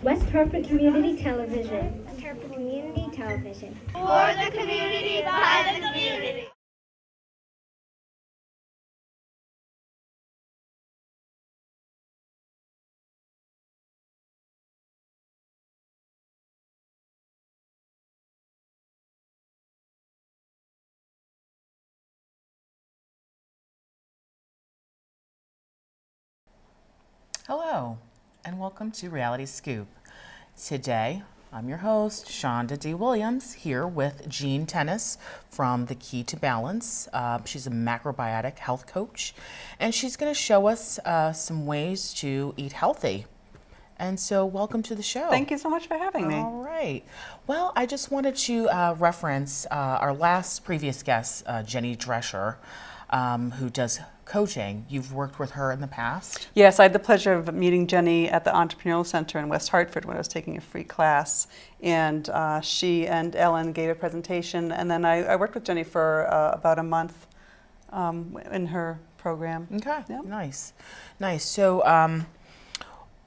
West Hartford Community Television. West Hartford Community Television. For the community, by the community. Hello, and welcome to Reality Scoop. Today, I'm your host, Shonda D. Williams, here with Jeanne Tennis from The Key to Balance. She's a macrobiotic health coach, and she's going to show us some ways to eat healthy. And so, welcome to the show. Thank you so much for having me. All right. Well, I just wanted to reference our previous guest, Jenny Drescher, who does coaching. You've worked with her in the past? Yes, I had the pleasure of meeting Jenny at the Entrepreneurial Center in West Hartford when I was taking a free class. And she and Ellen gave a presentation. And then I worked with Jenny for about a month in her program. Okay, Yep. Nice. So,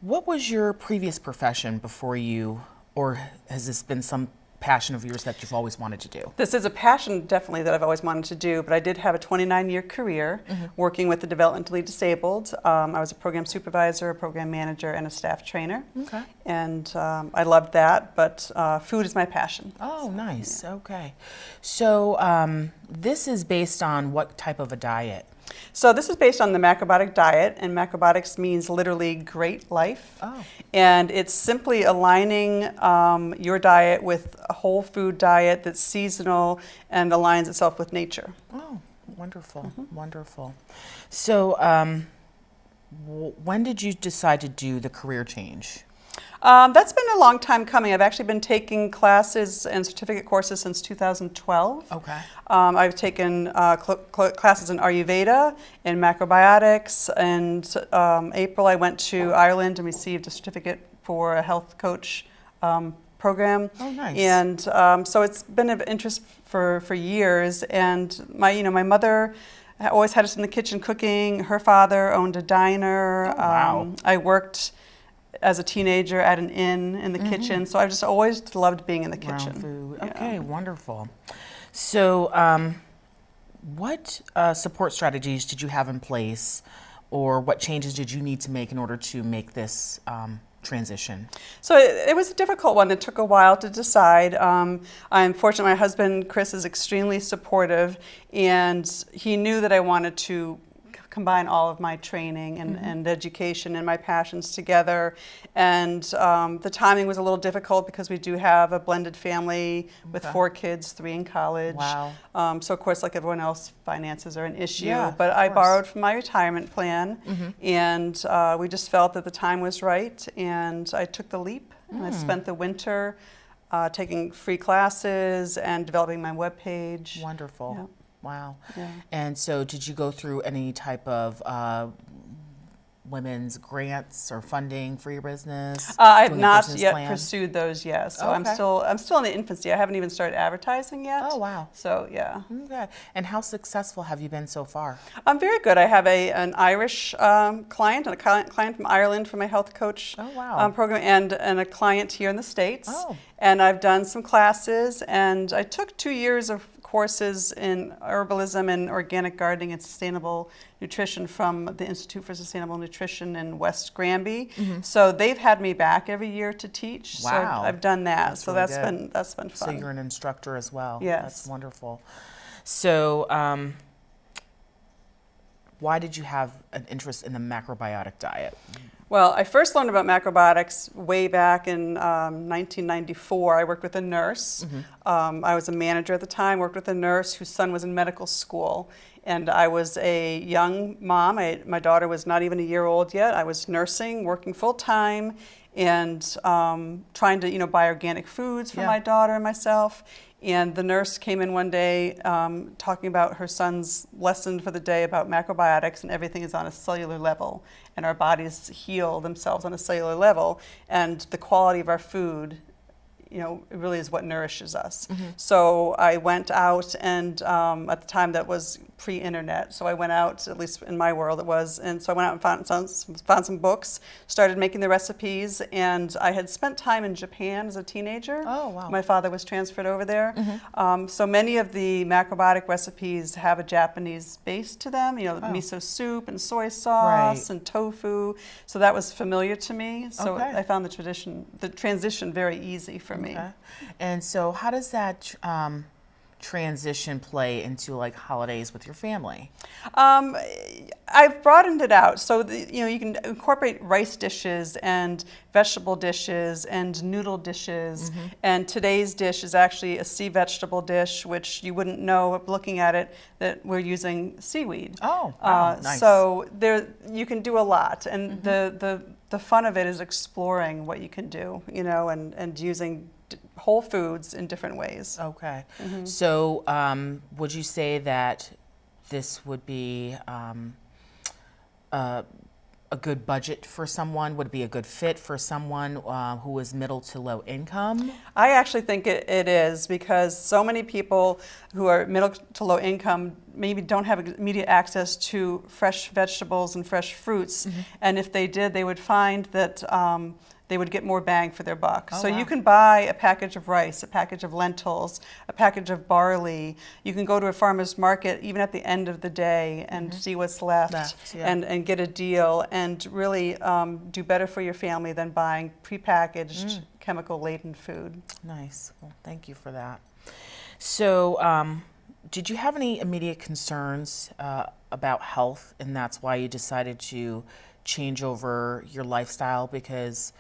what was your previous profession before you, or has this been some passion of yours that you've always wanted to do? This is a passion, definitely, that I've always wanted to do, but I did have a 29-year career working with the developmentally disabled. I was a program supervisor, a program manager, and a staff trainer. Okay. And I loved that, but food is my passion. Oh, nice. Yeah. Okay. So, this is based on what type of a diet? So this is based on the Macrobiotic Diet, and macrobiotics means literally great life. Oh. And it's simply aligning your diet with a whole food diet that's seasonal and aligns itself with nature. Oh, wonderful, wonderful. So, when did you decide to do the career change? That's been a long time coming. I've actually been taking classes and certificate courses since 2012. Okay. I've taken classes in Ayurveda and macrobiotics, and April I went to Ireland and received a certificate for a health coach program. Oh, nice. And so it's been of interest for years. And my mother always had us in the kitchen cooking. Her father owned a diner. Oh, wow. I worked as a teenager at an inn in the kitchen, so I just always loved being in the kitchen. Around food. Yeah. Okay, wonderful. So, what support strategies did you have in place, or what changes did you need to make in order to make this transition? So it was a difficult one. It took a while to decide. I'm fortunate my husband, Chris, is extremely supportive, and he knew that I wanted to combine all of my training and education and my passions together. And the timing was a little difficult because we do have a blended family with 4 kids, 3 in college. Wow. So of course, like everyone else, finances are an issue. Yeah, but of I course. borrowed from my retirement plan, and we just felt that the time was right, and I took the leap. And I spent the winter taking free classes and developing my webpage. Wonderful. Yeah. Wow. Yeah. And so, did you go through any type of women's grants or funding for your business? I have Doing a not business yet plan? pursued those yet, so Okay. I'm still in the infancy. I haven't even started advertising yet. Oh, wow. So yeah, Okay. And how successful have you been so far? I'm very good. I have an Irish client and a client from Ireland for my health coach Oh, wow. program, and a client here in the States. Oh. And I've done some classes, and I took 2 years of courses in herbalism and organic gardening and sustainable nutrition from the Institute for Sustainable Nutrition in West Granby. So they've had me back every year to teach. Wow. So I've done that. That's so really that's been So fun. you're an instructor as well. Yes. That's wonderful. So, why did you have an interest in the macrobiotic diet? Well, I first learned about macrobiotics way back in 1994. I worked with a nurse. I was a manager at the time, worked with a nurse whose son was in medical school. And I was a young mom. My daughter was not even a year old yet. I was nursing, working full time, and trying to buy organic foods for my daughter and myself. And the nurse came in one day talking about her son's lesson for the day about macrobiotics, and everything is on a cellular level, and our bodies heal themselves on a cellular level, and the quality of our food it really is what nourishes us. So I went out and at the time that was pre-internet, so I went out, at least in my world it was, and so I went out and found some books, started making the recipes, and I had spent time in Japan as a teenager. Oh, wow. My father was transferred over there. So many of the macrobiotic recipes have a Japanese base to them, miso soup and soy sauce and tofu. So that was familiar to me. So I found the transition very easy for me. And so how does that transition play into like holidays with your family? I've broadened it out, so you can incorporate rice dishes and vegetable dishes and noodle dishes. And today's dish is actually a sea vegetable dish, which you wouldn't know looking at it that we're using seaweed. Oh, wow, nice. So you can do a lot, and the fun of it is exploring what you can do, and using whole foods in different ways. Okay. So would you say that this would be a good budget for someone? Would it be a good fit for someone who is middle to low income? I actually think it is, because so many people who are middle to low income maybe don't have immediate access to fresh vegetables and fresh fruits. And if they did, they would find that they would get more bang for their buck. So you can buy a package of rice, a package of lentils, a package of barley. You can go to a farmer's market even at the end of the day and see what's left and get a deal and really do better for your family than buying prepackaged chemical-laden food. Nice. Well, thank you for that. So did you have any immediate concerns about health, and that's why you decided to change over your lifestyle, because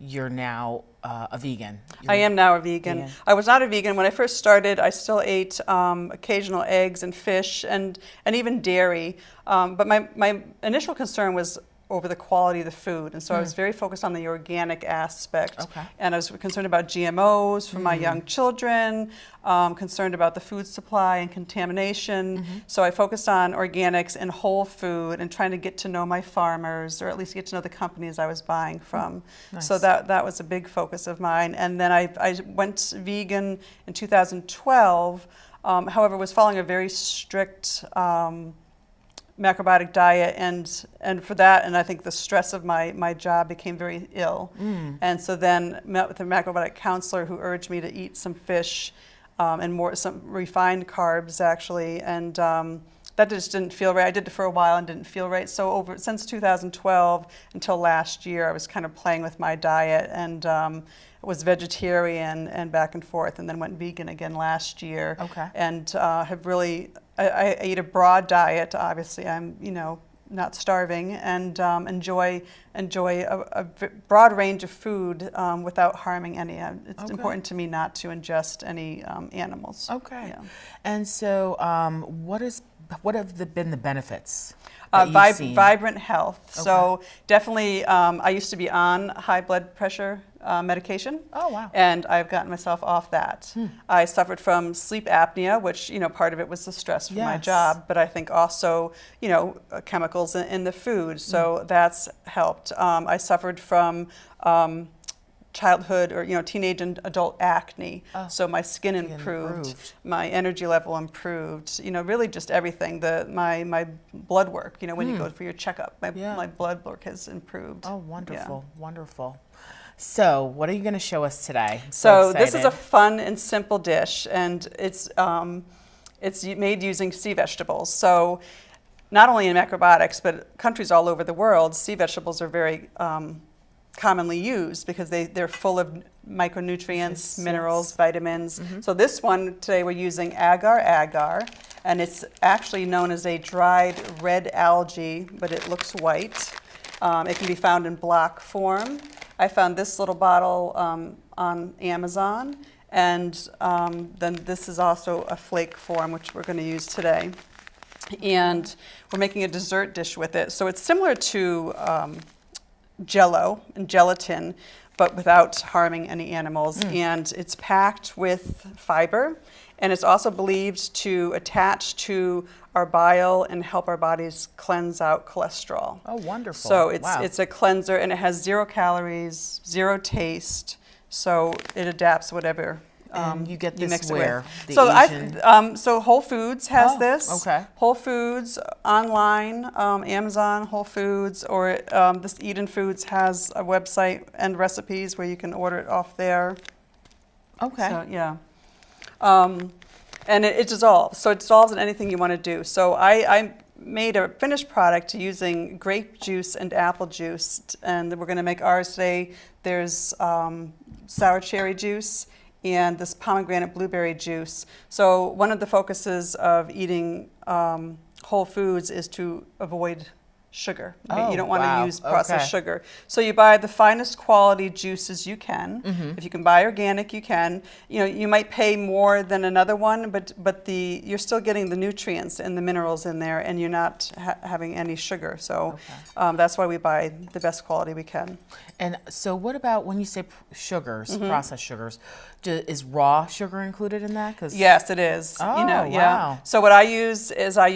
you're now a vegan? I am now a vegan. I was not a vegan when I first started. I still ate occasional eggs and fish and even dairy. But my initial concern was over the quality of the food, and so I was very focused on the organic aspect. And I was concerned about GMOs for my young children, concerned about the food supply and contamination. So I focused on organics and whole food and trying to get to know my farmers, or at least get to know the companies I was buying from. So that was a big focus of mine. And then I went vegan in 2012, however, was following a very strict macrobiotic diet, and for that, and I think the stress of my job, became very ill. And so then met with a macrobiotic counselor who urged me to eat some fish and some refined carbs actually, and that just didn't feel right. I did it for a while and didn't feel right. So since 2012 until last year, I was kind of playing with my diet and was vegetarian and back and forth, and then went vegan again last year. And have really, I eat a broad diet. Obviously, I'm not starving, and enjoy a broad range of food without harming any. It's important to me not to ingest any animals. And so what have been the benefits? Vibrant health. So definitely, I used to be on high blood pressure medication. And I've gotten myself off that. I suffered from sleep apnea, which part of it was the stress from my job, but I think also chemicals in the food. So that's helped. I suffered from childhood or teenage and adult acne, so my skin improved, my energy level improved, really just everything. My blood work, when you go for your checkup, my blood work has improved. Oh, wonderful, wonderful. So what are you going to show us today? So this is a fun and simple dish, and it's made using sea vegetables. So not only in macrobiotics, but countries all over the world, sea vegetables are very commonly used because they're full of micronutrients, minerals, vitamins. So this one today we're using agar, and it's actually known as a dried red algae, but it looks white. It can be found in block form. I found this little bottle on Amazon, and then this is also a flake form, which we're going to use today. And we're making a dessert dish with it. So it's similar to Jello and gelatin, but without harming any animals. And it's packed with fiber, and it's also believed to attach to our bile and help our bodies cleanse out cholesterol. Oh, wonderful. So it's a cleanser, and it has 0 calories, 0 taste, So it adapts whatever And you get this mix it where? with. The So Asian- so Whole Foods has Oh, this. okay. Whole Foods online, Amazon, Whole Foods, or this Eden Foods has a website and recipes where you can order it off there. Okay. So, yeah. And it dissolves. So it dissolves in anything you want to do. So I made a finished product using grape juice and apple juice. And we're going to make ours today. There's sour cherry juice and this pomegranate blueberry juice. So one of the focuses of eating whole foods is to avoid sugar. Oh, You don't want wow. to use processed Okay. sugar. So you buy the finest quality juices you can. Mm-hmm. If you can buy organic, you can. You know, you might pay more than another one, but you're still getting the nutrients and the minerals in there, and you're not having any sugar. So that's why we buy the best quality we can. And so what about when you say sugars, Mm-hmm. processed sugars, is raw sugar included in that? 'Cause- Yes, it is. Oh, yeah. wow. So what I use is I'll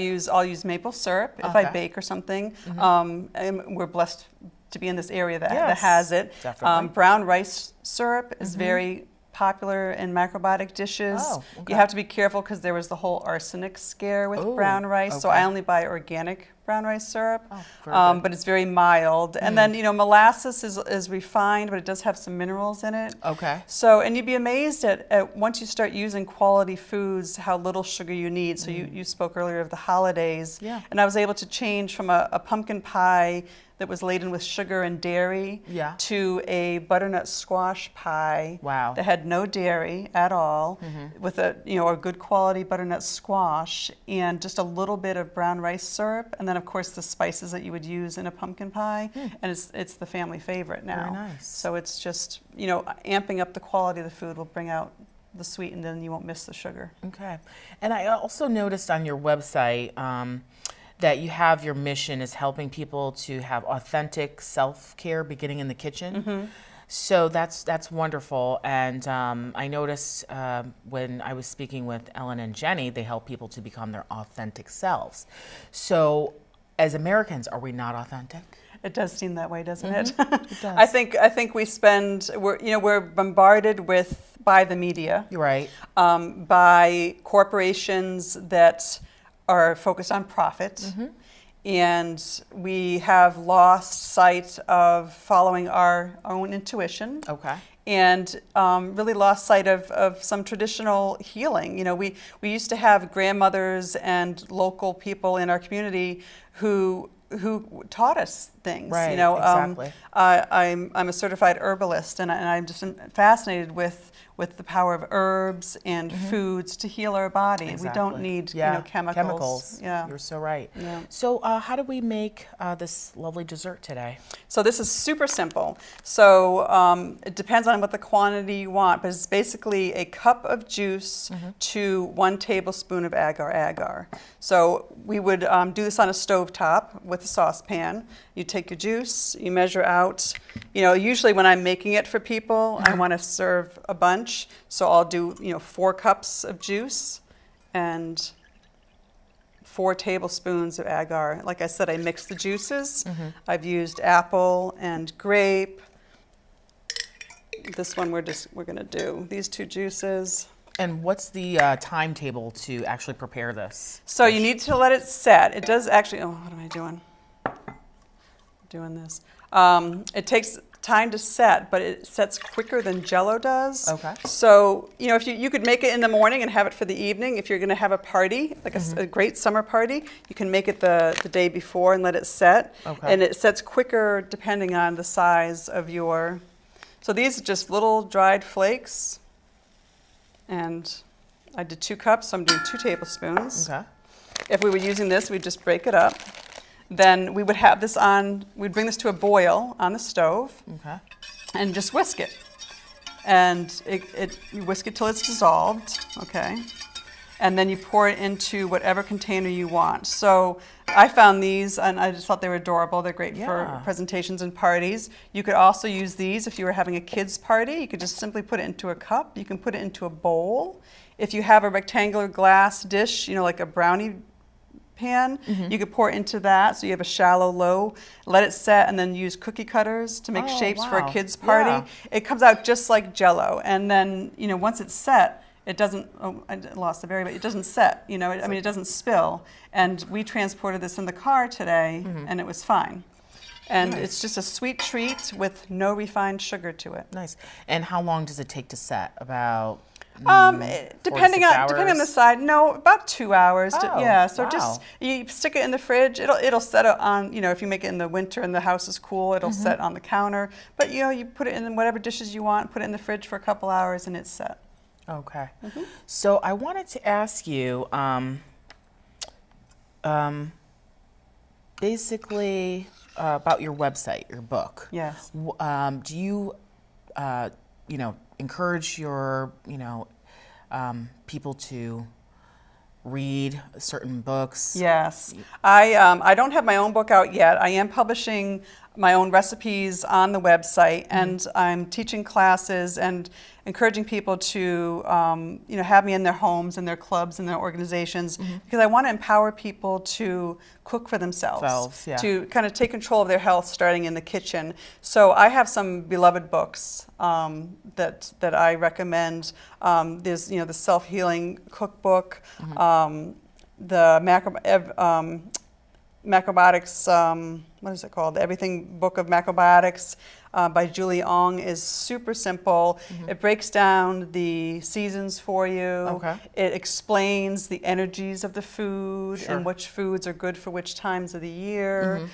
use maple syrup if I Okay. bake or something. And we're blessed to be in this area that Yes, has it. definitely. Brown rice syrup is very popular in macrobiotic dishes. Oh, okay. You have to be careful because there was the whole arsenic scare with Ooh, brown rice. So okay. I only buy organic brown rice syrup. Oh, very good. But it's very mild. And then, molasses is refined, but it does have some minerals in it. Okay. So, and you'd be amazed at once you start using quality foods, how little sugar you need. So you spoke earlier of the holidays. Yeah. And I was able to change from a pumpkin pie that was laden with sugar and dairy Yeah. to a butternut squash pie Wow. that had no dairy at all with a good quality butternut squash and just a little bit of brown rice syrup, and then of course the spices that you would use in a pumpkin pie, and it's the family favorite now. Very nice. So it's just, amping up the quality of the food will bring out the sweet, and then you won't miss the sugar. Okay. And I also noticed on your website that you have your mission is helping people to have authentic self-care beginning in the kitchen. So that's wonderful. And I noticed when I was speaking with Ellen and Jenny, they help people to become their authentic selves. So as Americans, are we not authentic? It does seem that way, doesn't it? It does. I think we're bombarded by the media, You're right. by corporations that are focused on profit, and we have lost sight of following our own intuition. Okay. And really lost sight of some traditional healing. We used to have grandmothers and local people in our community who taught us things. Right, exactly. I'm a certified herbalist, and I'm just fascinated with the power of herbs and foods to heal our body. Exactly. We don't need chemicals. Yeah. You're so right. Yeah. So how do we make this lovely dessert today? So this is super simple. So it depends on what the quantity you want, but it's basically a cup of juice to 1 tablespoon of agar-agar. So we would do this on a stovetop with a saucepan. You take your juice, you measure out. Usually when I'm making it for people, I want to serve a bunch. So I'll do 4 cups of juice and 4 tablespoons of agar. Like I said, I mix the juices. I've used apple and grape. This one we're going to do these 2 juices. And what's the timetable to actually prepare this? So you need to let it set. It does actually. Oh, what am I doing? Doing this. It takes time to set, but it sets quicker than Jell-O does. Okay. So if you could make it in the morning and have it for the evening. If you're going to have a party, like a great summer party, you can make it the day before and let it set. Okay. And it sets quicker depending on the size of your. So these are just little dried flakes. And I did 2 cups, so I'm doing 2 tablespoons. Okay. If we were using this, we'd just break it up. Then we would have this we'd bring this to a boil on the stove Okay. and just whisk it. And you whisk it till it's dissolved, okay? And then you pour it into whatever container you want. So I found these, and I just thought they were adorable. They're great for Yeah. presentations and parties. You could also use these if you were having a kids' party. You could just simply put it into a cup. You can put it into a bowl. If you have a rectangular glass dish, like a brownie pan. You could pour it into that, so you have a shallow low, let it set, and then use cookie cutters to make shapes for a kid's party. Yeah. It comes out just like Jell-O, and then once it's set, it doesn't. Oh, I lost the berry, but it doesn't set. I mean, it doesn't spill. And we transported this in the car today, and it was fine. And it's just a sweet treat with no refined sugar to it. Nice. And how long does it take to set? About depending on the side, no, about 2 hours. Oh, So wow. just you stick it in the fridge. It'll set it on. If you make it in the winter and the house is cool, it'll set on the counter. But you put it in whatever dishes you want. Put it in the fridge for a couple hours, and it's set. Okay. So I wanted to ask you, basically about your website, your book. Yes. Do you, encourage your, people to read certain books? Yes. I don't have my own book out yet. I am publishing my own recipes on the website, and I'm teaching classes and encouraging people to have me in their homes and their clubs and their organizations, because I want to empower people to cook for themselves, to kind of take control of their health starting in the kitchen. So I have some beloved books that I recommend. There's the Self-Healing Cookbook, the Macrobiotics, what is it called? The Everything Book of Macrobiotics by Julie Ong is super simple. It breaks down the seasons for you. Okay. It explains the energies of the food and which foods are good for which times of the year.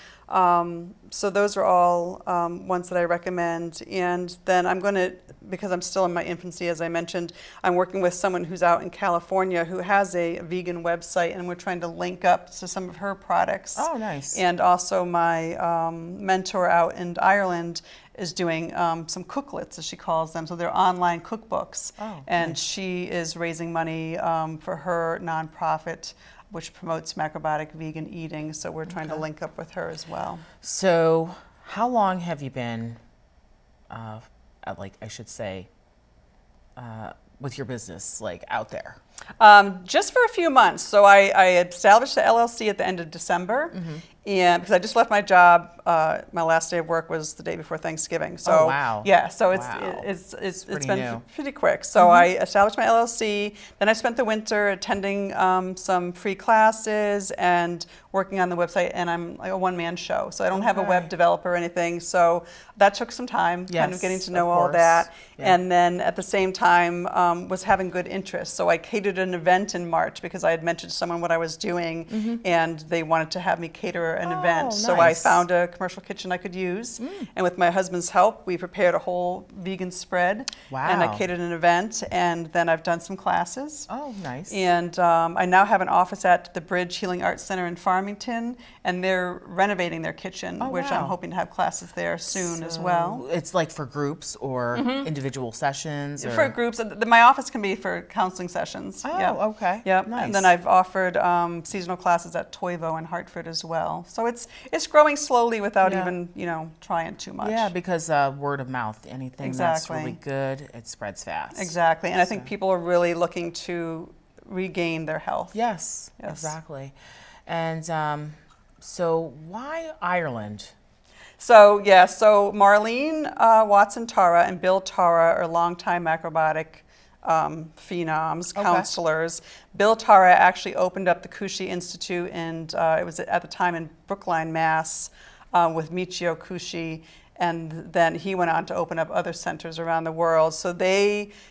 So those are all ones that I recommend. And then I'm going to, because I'm still in my infancy, as I mentioned, I'm working with someone who's out in California who has a vegan website, and we're trying to link up to some of her products. Oh, nice. And also my mentor out in Ireland is doing some cooklets, as she calls them. So they're online cookbooks. Oh, and nice. she is raising money for her nonprofit, which promotes macrobiotic vegan eating. So we're trying to link up with her as well. So how long have you been, with your business, out there? Just for a few months. So I established the LLC at the end of December, and because I just left my job, my last day of work was the day before Thanksgiving. So wow. Yeah, so Wow. it's pretty been new. pretty quick. So I established my LLC. Then I spent the winter attending some free classes and working on the website. And I'm like a one-man show, so I don't have a web developer or anything. So that took some time, kind of getting to know all that. Yeah. And then at the same time was having good interest. So I catered an event in March because I had mentioned to someone what I was doing, and they wanted to have me cater an event. So I nice. found a commercial kitchen I could use, and with my husband's help, we prepared a whole vegan spread. Wow. And I catered an event, and then I've done some classes. Oh, nice. And I now have an office at the Bridge Healing Arts Center in Farmington, and they're renovating their kitchen, which I'm hoping to have classes there soon as well. It's like for groups or individual sessions? Or? For groups, my office can be for counseling sessions. Oh, okay. Yep. Nice. And then I've offered seasonal classes at Toivo in Hartford as well. So it's growing slowly without even trying too much. Yeah, because word of mouth, anything that's really good, it spreads fast. Exactly. And I think people are really looking to regain their health. Yes. Exactly. And so why Ireland? So Marlene Watson-Tara and Bill Tara are longtime macrobiotic phenoms, counselors. Bill Tara actually opened up the Kushi Institute, and it was at the time in Brookline, Mass, with Michio Kushi, and then he went on to open up other centers around the world. So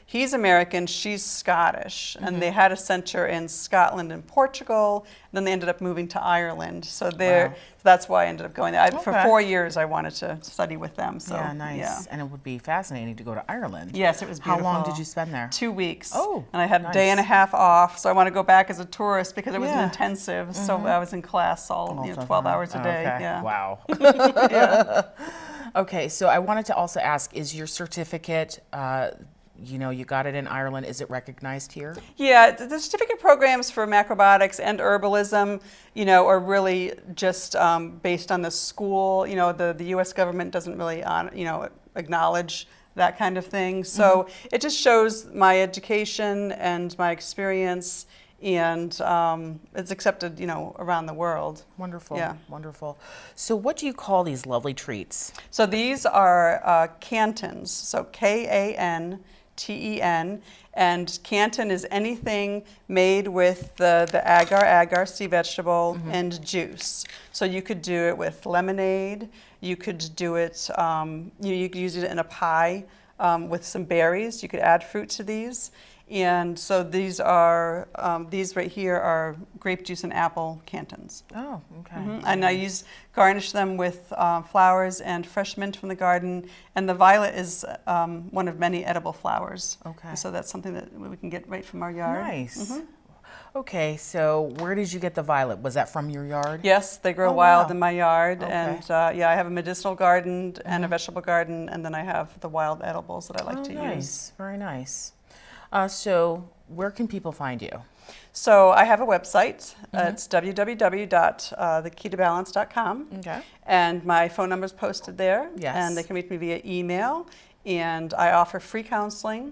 he's American, she's Scottish, and they had a center in Scotland and Portugal, and then they ended up moving to Ireland. So that's why I ended up going there. For 4 years I wanted to study with them. So, yeah, nice. Yeah. And it would be fascinating to go to Ireland. Yes, it was beautiful. How long did you spend there? 2 weeks. Oh, and I had a day and a half off, so I want to go back as a tourist because it was an intensive. So I was in class all 12 hours a day. Okay. Yeah. Wow. Yeah. Okay, so I wanted to also ask, is your certificate, you got it in Ireland, is it recognized here? Yeah, the certificate programs for macrobiotics and herbalism, are really just based on the school. The U.S. government doesn't really, acknowledge that kind of thing. So it just shows my education and my experience and it's accepted, around the world. Wonderful. Yeah. Wonderful. So what do you call these lovely treats? So these are Cantons, so Kanten, and Canton is anything made with the agar, sea vegetable, and juice. So you could do it with lemonade, you could do it, you could use it in a pie with some berries, you could add fruit to these. And so these right here are grape juice and apple Cantons. Oh, okay. And I garnish them with flowers and fresh mint from the garden. And the violet is one of many edible flowers. Okay. So that's something that we can get right from our yard. Nice. Okay, so where did you get the violet? Was that from your yard? Yes, they grow Oh, wild wow. in my yard. Okay. And I have a medicinal garden and a vegetable garden. And then I have the wild edibles that I like to use. Nice. Very nice. So where can people find you? So I have a website. It's www.thekeytobalance.com. Okay. And my phone number is posted there. Yes. And they can reach me via email. And I offer free counseling,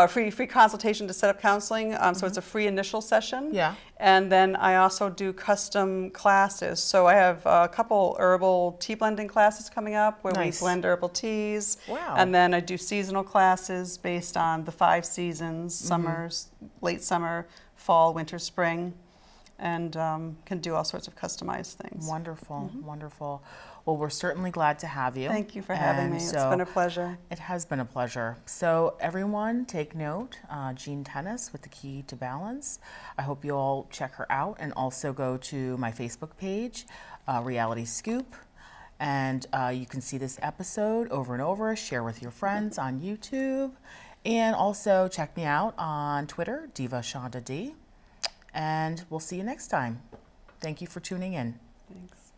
free consultation to set up counseling. So it's a free initial session. Yeah. And then I also do custom classes. So I have a couple herbal tea blending classes coming up where Nice. we blend herbal teas. Wow. And then I do seasonal classes based on the 5 seasons, summers, late summer, fall, winter, spring, and can do all sorts of customized things. Wonderful, wonderful. Well, we're certainly glad to have you. Thank you for having And me. It's so been a pleasure. It has been a pleasure. So everyone take note, Jeanne Tennis with The Key to Balance. I hope you all check her out and also go to my Facebook page, Reality Scoop. And you can see this episode over and over, share with your friends on YouTube. And also check me out on Twitter, Diva Shonda D. And we'll see you next time. Thank you for tuning in. Thanks.